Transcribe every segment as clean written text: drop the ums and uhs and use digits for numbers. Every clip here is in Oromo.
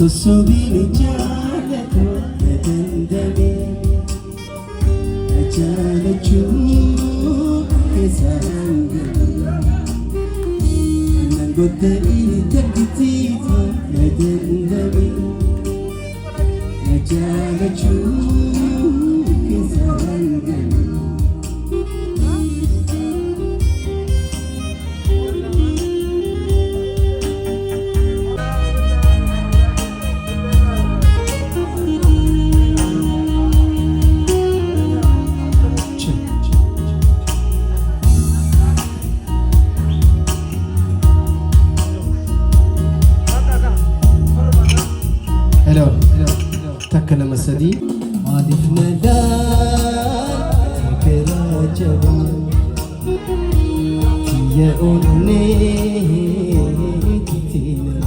Susubini jaalatu na dandame jaalachuu keessaan galu nangoota inni takkitiitu na dandame jaalachuu keessaan galu. تكنا مسدي ما دفنا دار تكرا جبل يا أني تينا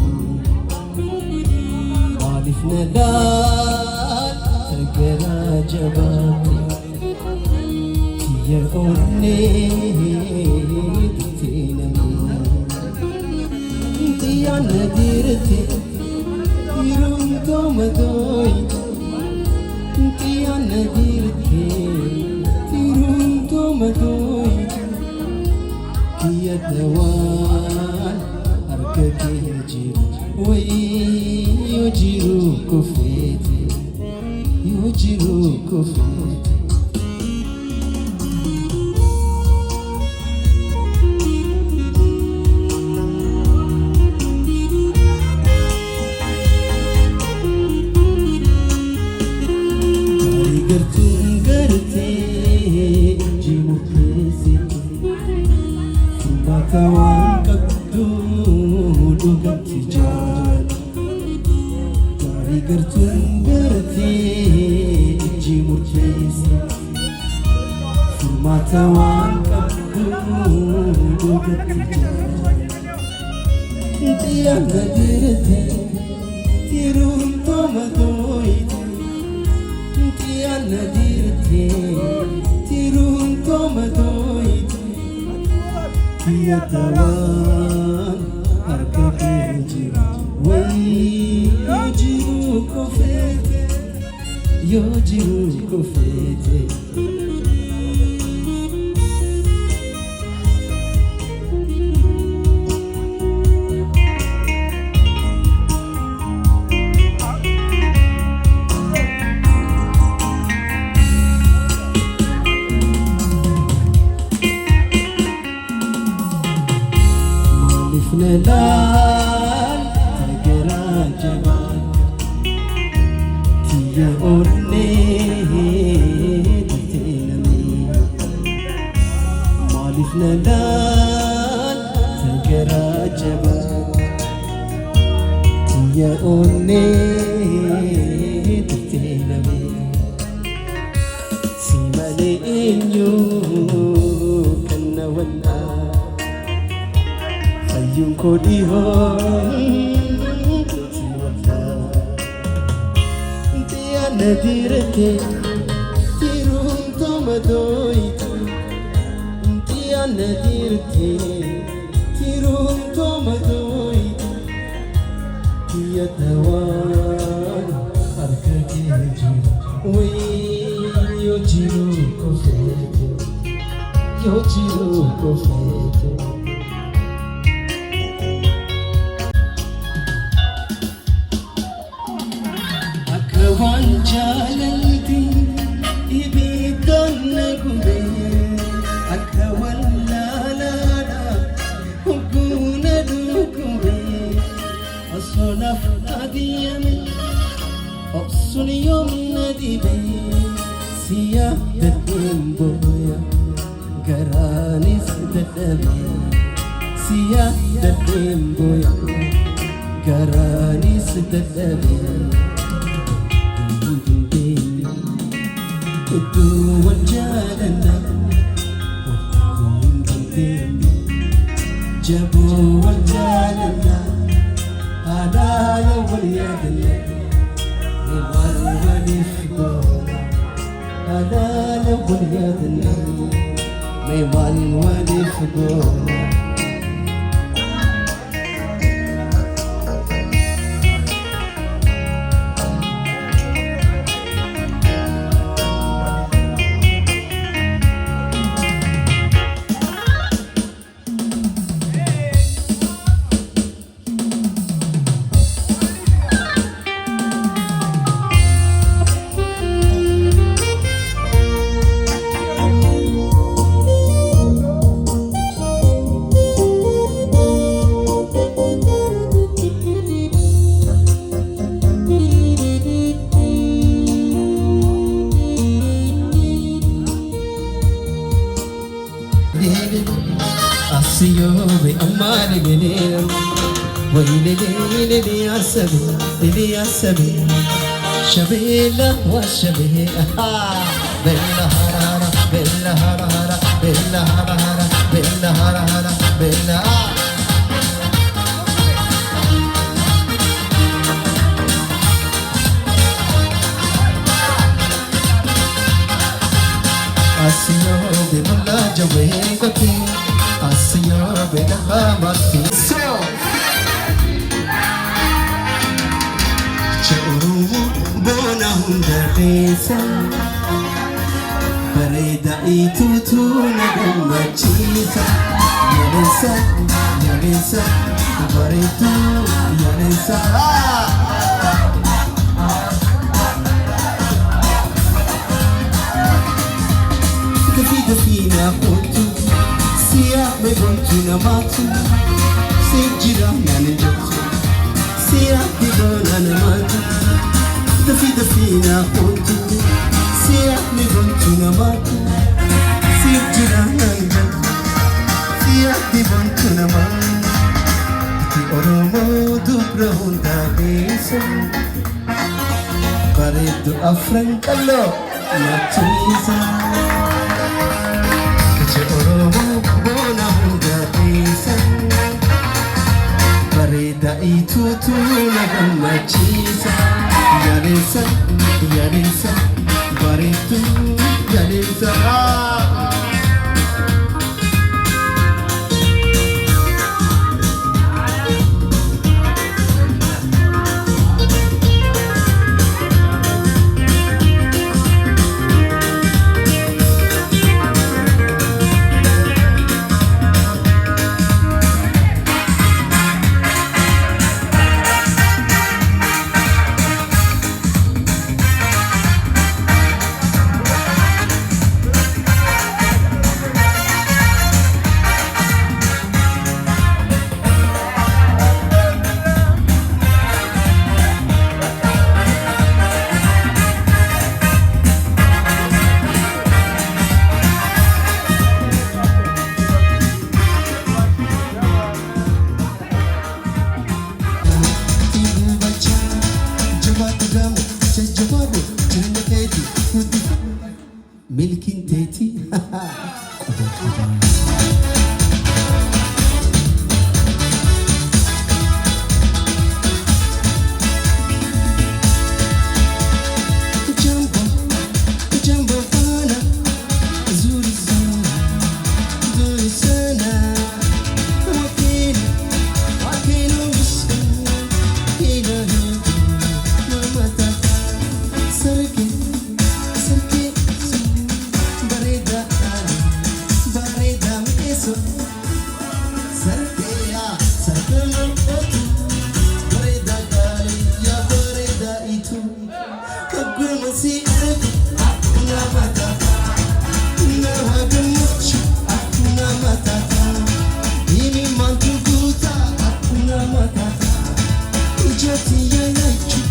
ما دفنا دار تكرا جبل يا أني تينا يا نديرتي يروم دومدوي يا نديرتي يروم دومدوي يا دوان أركك يجيرو ويجيرو كفيتي يجيرو كفيتي Tawang kakdudu gantijan Dari gertun berti jimur kesi Furma tawang kakdudu gantijan Tiang gadirti tirun tomadoiti Tiang gadirti tirun tomadoiti يا دوان أركب يجيرو ويجيرو كفيتي يجيرو كفيتي نلال تقرا جبال تيا أورني تتنمي مالف نلال تقرا جبال تيا أورني تتنمي سيمالي إنيو كنا ونا yung kodihon tiyan nadirete tirun tomadoiti tiyan nadirete tirun tomadoiti tiya tawan arkake jiru we yo jiru kofete yo jiru kofete wanjalalti ibidonna gube akawallalada hukuna dukube asolaf adiyame obsun yom nadibe siya dadimboya garanis dadame siya dadimboya garanis dadame Kudu wajalana Jabu wajalana Adala waliyadana Iwan walifgo Adala waliyadana Iwan walifgo أسيو بأمال منين ويلي ليلي يا سبي ليلي يا سبي شبيلة وشبيه بلا هرارة بلا هرارة بلا هرارة بلا هرارة بلا أسيو بملا جوينكي أسيو بلها مكي شعروه بونا هندريسا بريدا إيتوتو نغم تشيسا يرنسا يرنسا بريتو يرنسا دفينا قلتو سيا مغنتو نماتو سيجيرا نانجتو سيا ديبانا نماتو دفينا قلتو سيا مغنتو نماتو سيجيرا نانجتو سيا ديبانتو نماتو تي أورومو دوبرا هوندا بيسا بريدو أفرنكالو ناتويزا Oromo bona hunda isa Bareda itutu na gamachisa Yaresa yaresa baretu yaresa ملكين تيتي جنبو فانا زوري سانا وكيلو مسكين كيلو ماما تاتا سركي Ini mantu buta, aku nama kata. Ijati yang naik.